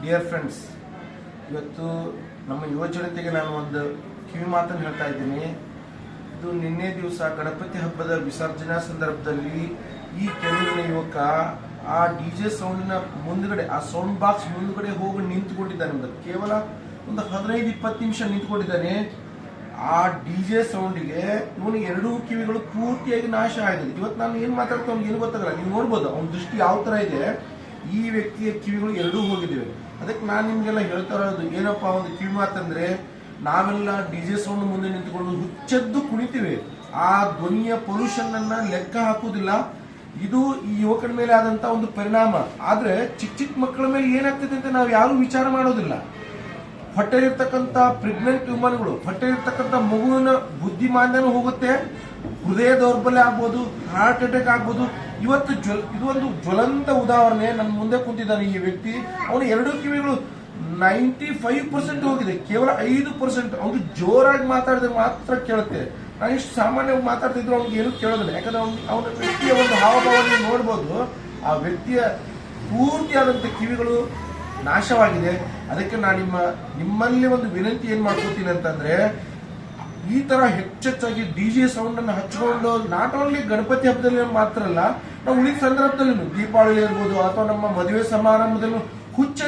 Dear friends, ಇವತ್ತು ನಮ್ಮ ಯುವ ಜನತೆಗೆ ನಾನು ಒಂದು ಕಿವಿ ಮಾತನ್ನು ಹೇಳ್ತಾ ಇದ್ದೀನಿ. ಇದು ನಿನ್ನೆ ದಿವಸ ಗಣಪತಿ ಹಬ್ಬದ ವಿಸರ್ಜನಾ ಸಂದರ್ಭದಲ್ಲಿ ಈ ಕೆಲವಿನ ಯುವಕ ಆ ಡಿಜೆ ಸೌಂಡಿನ ಮುಂದ್ಗಡೆ, ಆ ಸೌಂಡ್ ಬಾಕ್ಸ್ ಮುಂದ್ಗಡೆ ಹೋಗಿ ನಿಂತ್ಕೊಂಡಿದ್ದಾನೆ. ಕೇವಲ ಒಂದು 15-20 ನಿಮಿಷ ನಿಂತ್ಕೊಂಡಿದ್ದಾನೆ. ಆ ಡಿಜೆ ಸೌಂಡಿಗೆ ಇವನು ಎರಡೂ ಕಿವಿಗಳು ಪೂರ್ತಿಯಾಗಿ ನಾಶ ಆಗಿದೆ. ಇವತ್ತು ನಾನು ಏನ್ ಮಾತಾಡ್ತಾ ಅವ್ನಿಗೆ ಏನು ಗೊತ್ತಾಗಲ್ಲ. ನೀವು ನೋಡ್ಬೋದು ಅವನ ದೃಷ್ಟಿ ಯಾವ ತರ ಇದೆ. ಈ ವ್ಯಕ್ತಿಯ ಕಿವಿಗಳು ಎರಡೂ ಹೋಗಿದ್ದೇವೆ. ಅದಕ್ಕೆ ನಾನು ನಿಮ್ಗೆಲ್ಲ ಹೇಳ್ತಾ ಇರೋದು ಏನಪ್ಪಾ, ಒಂದು ಕಿವಿ ಮಾತಂದ್ರೆ, ನಾವೆಲ್ಲ ಡಿಜೆ ಸೌಂಡ್ ಮುಂದೆ ನಿಂತ್ಕೊಂಡು ಹುಚ್ಚದ್ದು ಕುಣಿತೀವಿ. ಆ ಧ್ವನಿಯ ಪೊಲ್ಯೂಷನ್ ಅನ್ನ ಲೆಕ್ಕ ಹಾಕುವುದಿಲ್ಲ. ಇದು ಈ ಯುವಕನ ಮೇಲೆ ಆದಂತ ಒಂದು ಪರಿಣಾಮ. ಆದ್ರೆ ಚಿಕ್ಕ ಚಿಕ್ಕ ಮಕ್ಕಳ ಮೇಲೆ ಏನಾಗ್ತದೆ ಅಂತ ನಾವು ಯಾರು ವಿಚಾರ ಮಾಡೋದಿಲ್ಲ. ಹೊಟ್ಟೆಲಿರ್ತಕ್ಕಂಥ ಪ್ರೆಗ್ನೆಂಟ್ ವುಮನ್ಗಳು, ಹೊಟ್ಟೆಲಿರ್ತಕ್ಕಂಥ ಮಗುವಿನ ಬುದ್ಧಿಮಾಂದ್ಯನೂ ಹೋಗುತ್ತೆ, ಹೃದಯ ದೌರ್ಬಲ್ಯ ಆಗ್ಬೋದು, ಹಾರ್ಟ್ ಅಟ್ಯಾಕ್ ಆಗ್ಬೋದು. ಇವತ್ತು ಇದು ಒಂದು ಜ್ವಲಂತ ಉದಾಹರಣೆ. ನನ್ನ ಮುಂದೆ ಕುಂತಿದ್ದಾನೆ ಈ ವ್ಯಕ್ತಿ. ಅವನು ಎರಡೂ ಕಿವಿಗಳು 95% ಹೋಗಿದೆ, ಕೇವಲ 5% ಅವನು ಜೋರಾಗಿ ಮಾತಾಡಿದ್ರೆ ಮಾತ್ರ ಕೇಳುತ್ತೆ. ನಾನು ಇಷ್ಟು ಸಾಮಾನ್ಯವಾಗಿ ಮಾತಾಡ್ತಿದ್ರು ಅವ್ನಿಗೆ ಏನು ಕೇಳೋದಿಲ್ಲ. ಯಾಕಂದ್ರೆ ಅವನ ವ್ಯಕ್ತಿಯ ಒಂದು ಹಾವಭಾವನೆ ನೋಡ್ಬೋದು. ಆ ವ್ಯಕ್ತಿಯ ಪೂರ್ತಿಯಾದಂಥ ಕಿವಿಗಳು ನಾಶವಾಗಿದೆ. ಅದಕ್ಕೆ ನಾನು ನಿಮ್ಮಲ್ಲಿ ಒಂದು ವಿನಂತಿ ಏನ್ ಮಾಡ್ಕೋತೀನಿ ಅಂತಂದ್ರೆ, ಈ ತರ ಹೆಚ್ಚೆಚ್ಚಾಗಿ ಡಿಜೆ ಸೌಂಡ್ ಅನ್ನು ಹಚ್ಕೊಂಡು ನಾಟ್ ಓನ್ಲಿ ಗಣಪತಿ ಹಬ್ಬದಲ್ಲಿ ಮಾತ್ರ ಅಲ್ಲ, ನಾವು ಉಳಿದ ಸಂದರ್ಭದಲ್ಲಿ ದೀಪಾವಳಿ ಇರ್ಬೋದು ಅಥವಾ ನಮ್ಮ ಮದುವೆ ಸಮಾರಂಭದಲ್ಲೂ ಹುಚ್ಚ